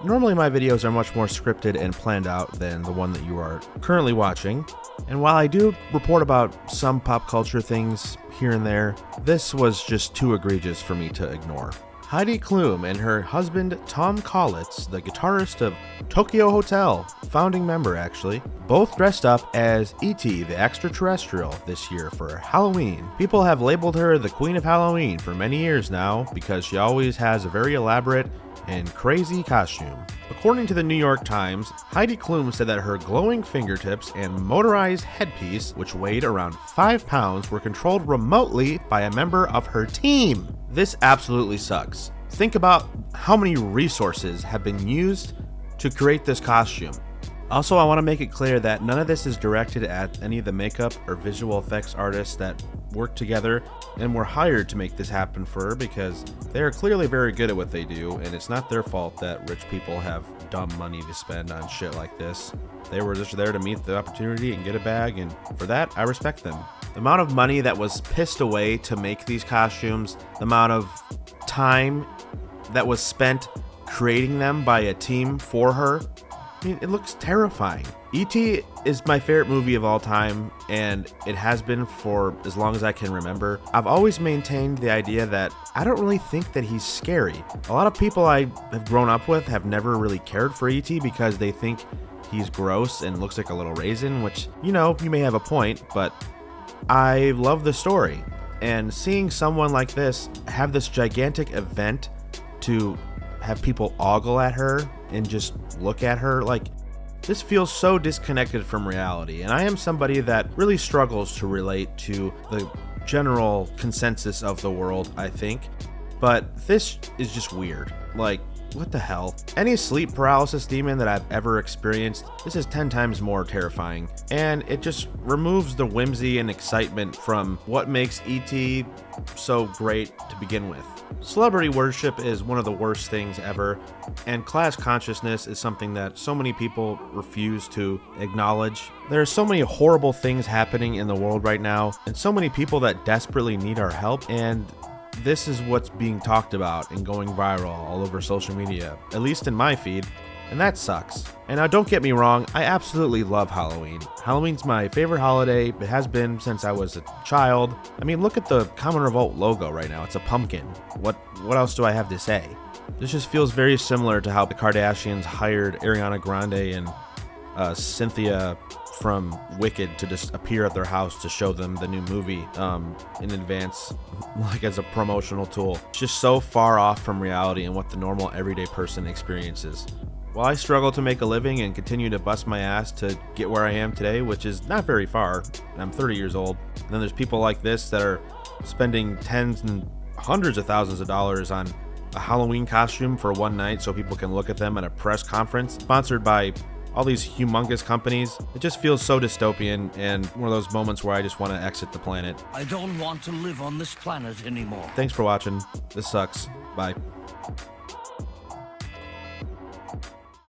Normally my videos are much more scripted and planned out than the one that you are currently watching, and while I do report about some pop culture things here and there, this was just too egregious for me to ignore. Heidi Klum and her husband Tom Kaulitz, the guitarist of Tokio Hotel, founding member actually, both dressed up as E.T. the Extra Terrestrial this year for Halloween. People have labeled her the Queen of Halloween for many years now because she always has a very elaborate and crazy costume. According to the New York Times, Heidi Klum said that her glowing fingertips and motorized headpiece, which weighed around 5 pounds, were controlled remotely by a member of her team. This absolutely sucks. Think about how many resources have been used to create this costume. Also, I want to make it clear that none of this is directed at any of the makeup or visual effects artists that worked together and were hired to make this happen for her, because they are clearly very good at what they do, and it's not their fault that rich people have dumb money to spend on shit like this. They were just there to meet the opportunity and get a bag, and for that, I respect them. The amount of money that was pissed away to make these costumes, the amount of time that was spent creating them by a team for her, I mean, it looks terrifying. E.T. is my favorite movie of all time, and it has been for as long as I can remember. I've always maintained the idea that I don't really think that he's scary. A lot of people I have grown up with have never really cared for E.T. because they think he's gross and looks like a little raisin, which, you know, you may have a point, but I love the story. And seeing someone like this have this gigantic event to have people ogle at her and just look at her, like, this feels so disconnected from reality. And I am somebody that really struggles to relate to the general consensus of the world, I think. But this is just weird. Like, what the hell? Any sleep paralysis demon that I've ever experienced, this is 10 times more terrifying. And it just removes the whimsy and excitement from what makes E.T. so great to begin with. Celebrity worship is one of the worst things ever, and class consciousness is something that so many people refuse to acknowledge. There are so many horrible things happening in the world right now, and so many people that desperately need our help, and this is what's being talked about and going viral all over social media, at least in my feed, and that sucks. And now don't get me wrong, I absolutely love Halloween. Halloween's my favorite holiday. It has been since I was a child. I mean, look at the Common Revolt logo right now. It's a pumpkin. What else do I have to say? This just feels very similar to how the Kardashians hired Ariana Grande and Cynthia from Wicked to just appear at their house to show them the new movie in advance, like as a promotional tool. It's just so far off from reality and what the normal everyday person experiences. While I struggle to make a living and continue to bust my ass to get where I am today, which is not very far, I'm 30 years old, and then there's people like this that are spending tens and hundreds of thousands of dollars on a Halloween costume for one night so people can look at them at a press conference sponsored by all these humongous companies. It just feels so dystopian, and one of those moments where I just want to exit the planet. I don't want to live on this planet anymore. Thanks for watching. This sucks. Bye.